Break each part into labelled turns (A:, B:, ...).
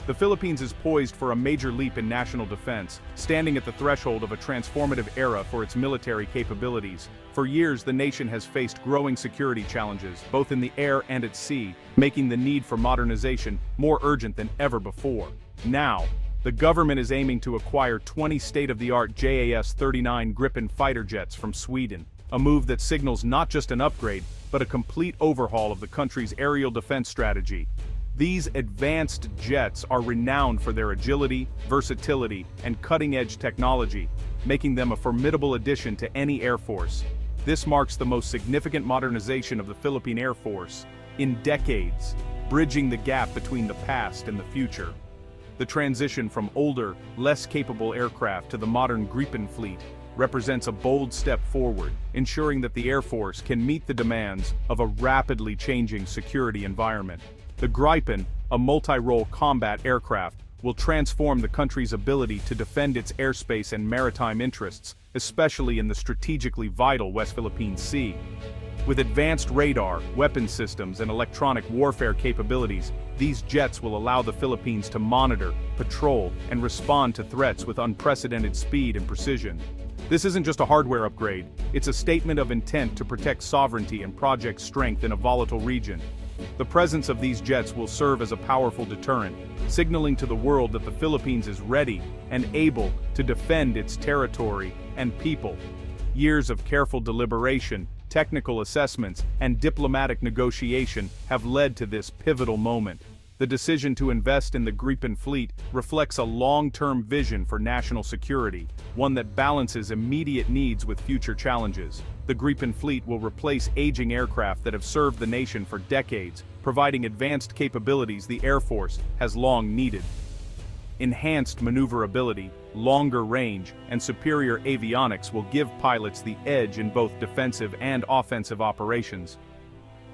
A: The Philippines is poised for a major leap in national defense, standing at the threshold of a transformative era for its military capabilities. For years, the nation has faced growing security challenges, both in the air and at sea, making the need for modernization more urgent than ever before. Now, the government is aiming to acquire 20 state-of-the-art JAS-39 Gripen fighter jets from Sweden, a move that signals not just an upgrade, but a complete overhaul of the country's aerial defense strategy. These advanced jets are renowned for their agility, versatility, and cutting-edge technology, making them a formidable addition to any air force. This marks the most significant modernization of the Philippine Air Force in decades, bridging the gap between the past and the future. The transition from older, less capable aircraft to the modern Gripen fleet represents a bold step forward, ensuring that the Air Force can meet the demands of a rapidly changing security environment. The Gripen, a multi-role combat aircraft, will transform the country's ability to defend its airspace and maritime interests, especially in the strategically vital West Philippine Sea. With advanced radar, weapon systems, and electronic warfare capabilities, these jets will allow the Philippines to monitor, patrol, and respond to threats with unprecedented speed and precision. This isn't just a hardware upgrade, it's a statement of intent to protect sovereignty and project strength in a volatile region. The presence of these jets will serve as a powerful deterrent, signaling to the world that the Philippines is ready and able to defend its territory and people. Years of careful deliberation, technical assessments, and diplomatic negotiation have led to this pivotal moment. The decision to invest in the Gripen fleet reflects a long-term vision for national security, one that balances immediate needs with future challenges. The Gripen fleet will replace aging aircraft that have served the nation for decades, providing advanced capabilities the Air Force has long needed. Enhanced maneuverability, longer range, and superior avionics will give pilots the edge in both defensive and offensive operations.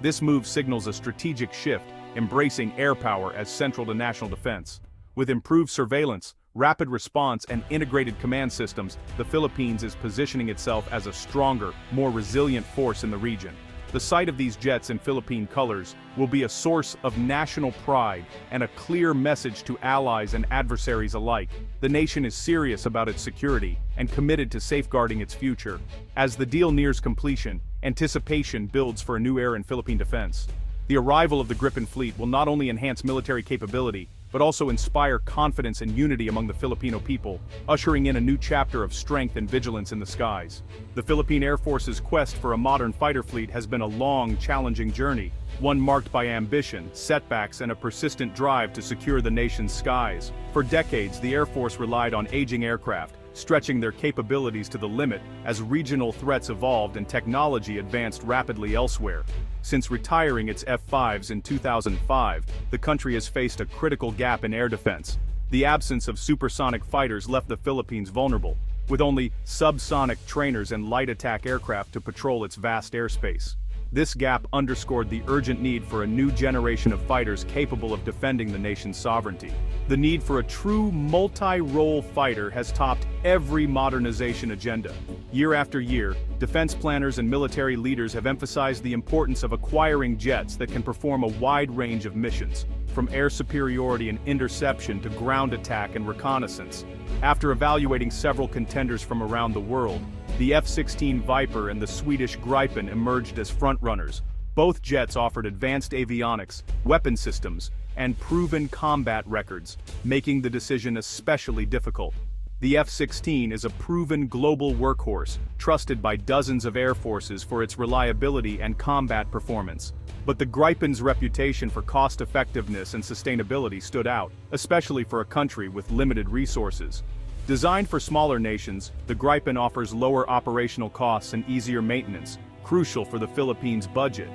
A: This move signals a strategic shift, embracing air power as central to national defense. With improved surveillance, rapid response, and integrated command systems, the Philippines is positioning itself as a stronger, more resilient force in the region. The sight of these jets in Philippine colors will be a source of national pride and a clear message to allies and adversaries alike. The nation is serious about its security and committed to safeguarding its future. As the deal nears completion, anticipation builds for a new era in Philippine defense. The arrival of the Gripen fleet will not only enhance military capability, but also inspire confidence and unity among the Filipino people, ushering in a new chapter of strength and vigilance in the skies. The Philippine Air Force's quest for a modern fighter fleet has been a long, challenging journey, one marked by ambition, setbacks, and a persistent drive to secure the nation's skies. For decades, the Air Force relied on aging aircraft, stretching their capabilities to the limit as regional threats evolved and technology advanced rapidly elsewhere. Since retiring its F-5s in 2005, the country has faced a critical gap in air defense. The absence of supersonic fighters left the Philippines vulnerable, with only subsonic trainers and light attack aircraft to patrol its vast airspace. This gap underscored the urgent need for a new generation of fighters capable of defending the nation's sovereignty. The need for a true multi-role fighter has topped every modernization agenda. Year after year, defense planners and military leaders have emphasized the importance of acquiring jets that can perform a wide range of missions, from air superiority and interception to ground attack and reconnaissance. After evaluating several contenders from around the world, the F-16 Viper and the Swedish Gripen emerged as frontrunners. Both jets offered advanced avionics, weapon systems, and proven combat records, making the decision especially difficult. The F-16 is a proven global workhorse, trusted by dozens of air forces for its reliability and combat performance. But the Gripen's reputation for cost-effectiveness and sustainability stood out, especially for a country with limited resources. Designed for smaller nations, the Gripen offers lower operational costs and easier maintenance, crucial for the Philippines' budget.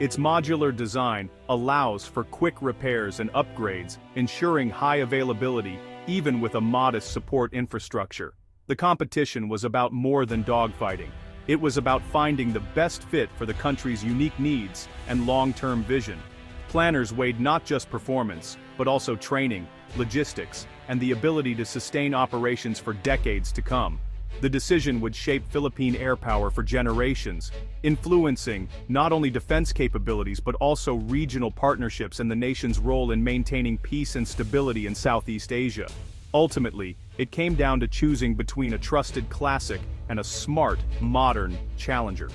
A: Its modular design allows for quick repairs and upgrades, ensuring high availability even with a modest support infrastructure. The competition was about more than dogfighting. It was about finding the best fit for the country's unique needs and long-term vision. Planners weighed not just performance, but also training, logistics, and the ability to sustain operations for decades to come. The decision would shape Philippine air power for generations, influencing not only defense capabilities but also regional partnerships and the nation's role in maintaining peace and stability in Southeast Asia. Ultimately, it came down to choosing between a trusted classic and a smart, modern challenger.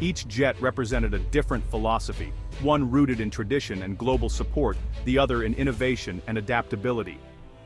A: Each jet represented a different philosophy, one rooted in tradition and global support, the other in innovation and adaptability.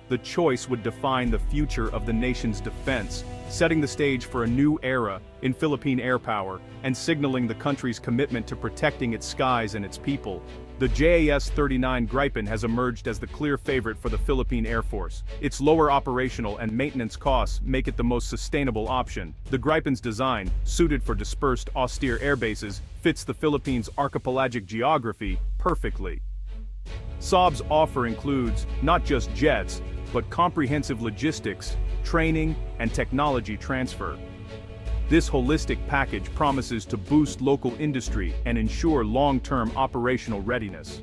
A: The choice would define the future of the nation's defense, setting the stage for a new era in Philippine air power and signaling the country's commitment to protecting its skies and its people. The JAS-39 Gripen has emerged as the clear favorite for the Philippine Air Force. Its lower operational and maintenance costs make it the most sustainable option. The Gripen's design, suited for dispersed, austere airbases, fits the Philippines' archipelagic geography perfectly. Saab's offer includes not just jets, but comprehensive logistics, training, and technology transfer. This holistic package promises to boost local industry and ensure long-term operational readiness.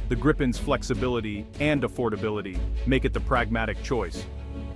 A: The Gripen's flexibility and affordability make it the pragmatic choice.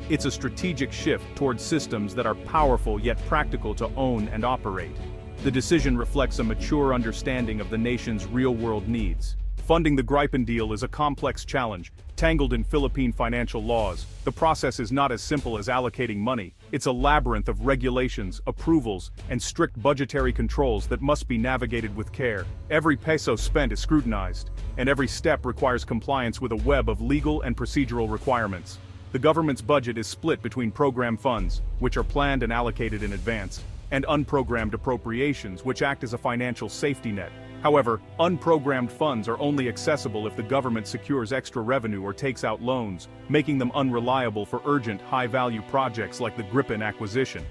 A: It's a strategic shift towards systems that are powerful yet practical to own and operate. The decision reflects a mature understanding of the nation's real-world needs. Funding the Gripen deal is a complex challenge, tangled in Philippine financial laws. The process is not as simple as allocating money. It's a labyrinth of regulations, approvals, and strict budgetary controls that must be navigated with care. Every peso spent is scrutinized, and every step requires compliance with a web of legal and procedural requirements. The government's budget is split between program funds, which are planned and allocated in advance, and unprogrammed appropriations, which act as a financial safety net. However, unprogrammed funds are only accessible if the government secures extra revenue or takes out loans, making them unreliable for urgent, high-value projects like the Gripen acquisition.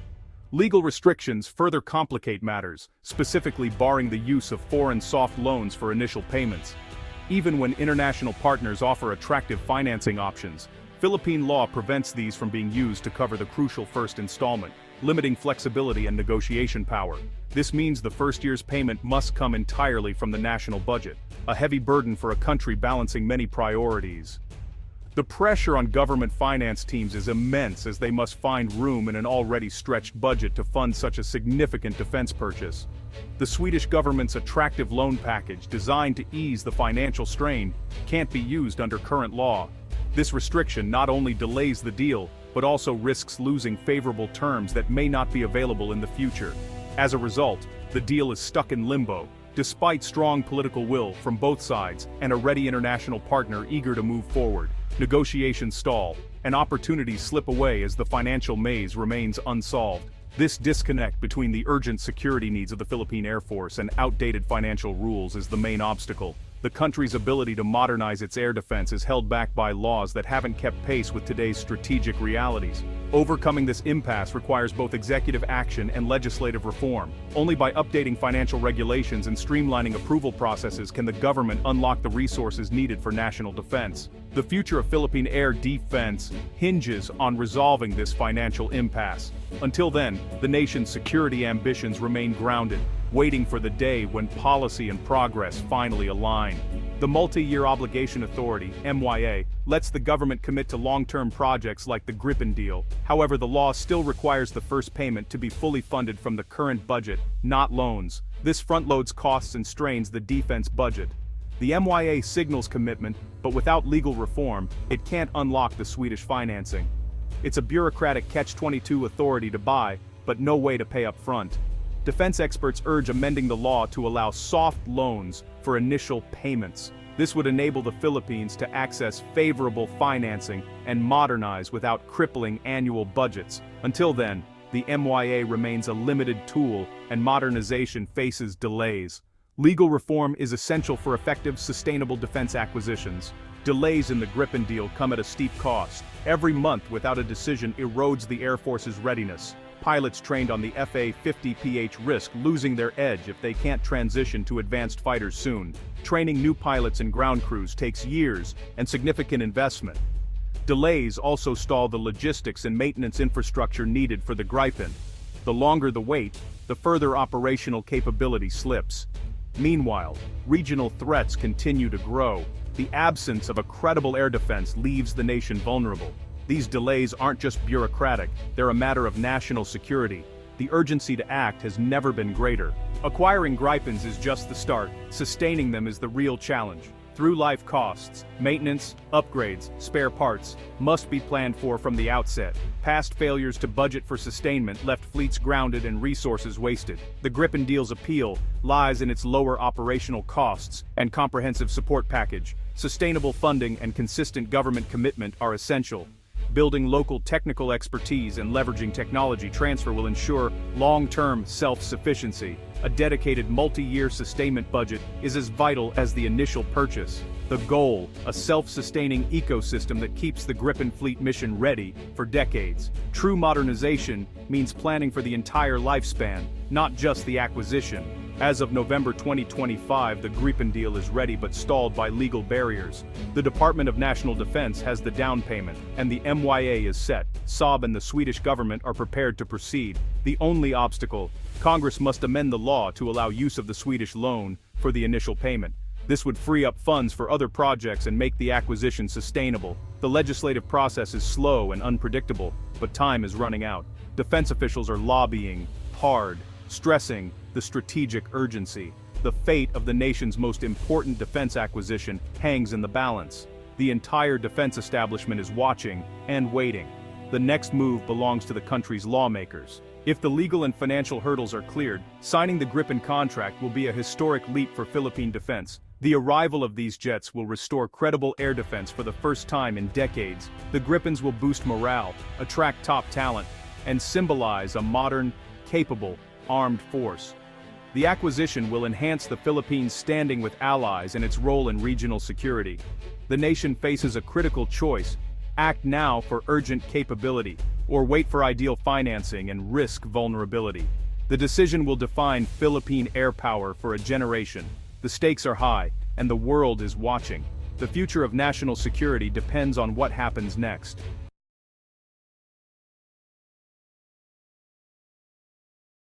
A: Legal restrictions further complicate matters, specifically barring the use of foreign soft loans for initial payments. Even when international partners offer attractive financing options, Philippine law prevents these from being used to cover the crucial first installment, limiting flexibility and negotiation power. This means the first year's payment must come entirely from the national budget, a heavy burden for a country balancing many priorities. The pressure on government finance teams is immense as they must find room in an already stretched budget to fund such a significant defense purchase. The Swedish government's attractive loan package, designed to ease the financial strain, can't be used under current law. This restriction not only delays the deal, but also risks losing favorable terms that may not be available in the future. As a result, the deal is stuck in limbo, despite strong political will from both sides and a ready international partner eager to move forward. Negotiations stall, and opportunities slip away as the financial maze remains unsolved. This disconnect between the urgent security needs of the Philippine Air Force and outdated financial rules is the main obstacle. The country's ability to modernize its air defense is held back by laws that haven't kept pace with today's strategic realities. Overcoming this impasse requires both executive action and legislative reform. Only by updating financial regulations and streamlining approval processes can the government unlock the resources needed for national defense. The future of Philippine air defense hinges on resolving this financial impasse. Until then, the nation's security ambitions remain grounded, waiting for the day when policy and progress finally align. The Multi-Year Obligation Authority, MYA, lets the government commit to long-term projects like the Gripen deal. However, the law still requires the first payment to be fully funded from the current budget, not loans. This front-loads costs and strains the defense budget. The MYA signals commitment, but without legal reform, it can't unlock the Swedish financing. It's a bureaucratic catch-22 authority to buy, but no way to pay up front. Defense experts urge amending the law to allow soft loans for initial payments. This would enable the Philippines to access favorable financing and modernize without crippling annual budgets. Until then, the MYA remains a limited tool and modernization faces delays. Legal reform is essential for effective, sustainable defense acquisitions. Delays in the Gripen deal come at a steep cost. Every month without a decision erodes the Air Force's readiness. Pilots trained on the FA-50PH risk losing their edge if they can't transition to advanced fighters soon. Training new pilots and ground crews takes years and significant investment. Delays also stall the logistics and maintenance infrastructure needed for the Gripen. The longer the wait, the further operational capability slips. Meanwhile, regional threats continue to grow. The absence of a credible air defense leaves the nation vulnerable. These delays aren't just bureaucratic, they're a matter of national security. The urgency to act has never been greater. Acquiring Gripens is just the start, sustaining them is the real challenge. Through-life costs, maintenance, upgrades, spare parts, must be planned for from the outset. Past failures to budget for sustainment left fleets grounded and resources wasted. The Gripen deal's appeal lies in its lower operational costs and comprehensive support package. Sustainable funding and consistent government commitment are essential. Building local technical expertise and leveraging technology transfer will ensure long-term self-sufficiency. A dedicated multi-year sustainment budget is as vital as the initial purchase. The goal, a self-sustaining ecosystem that keeps the Gripen fleet mission ready for decades. True modernization means planning for the entire lifespan, not just the acquisition. As of November 2025, the Gripen deal is ready but stalled by legal barriers. The Department of National Defense has the down payment, and the MYA is set. Saab and the Swedish government are prepared to proceed. The only obstacle, Congress must amend the law to allow use of the Swedish loan for the initial payment. This would free up funds for other projects and make the acquisition sustainable. The legislative process is slow and unpredictable, but time is running out. Defense officials are lobbying hard, stressing the strategic urgency. The fate of the nation's most important defense acquisition hangs in the balance. The entire defense establishment is watching and waiting. The next move belongs to the country's lawmakers. If the legal and financial hurdles are cleared, signing the Gripen contract will be a historic leap for Philippine defense. The arrival of these jets will restore credible air defense for the first time in decades. The Gripens will boost morale, attract top talent, and symbolize a modern, capable, armed force. The acquisition will enhance the Philippines' standing with allies and its role in regional security. The nation faces a critical choice: act now for urgent capability, or wait for ideal financing and risk vulnerability. The decision will define Philippine air power for a generation. The stakes are high, and the world is watching. The future of national security depends on what happens next.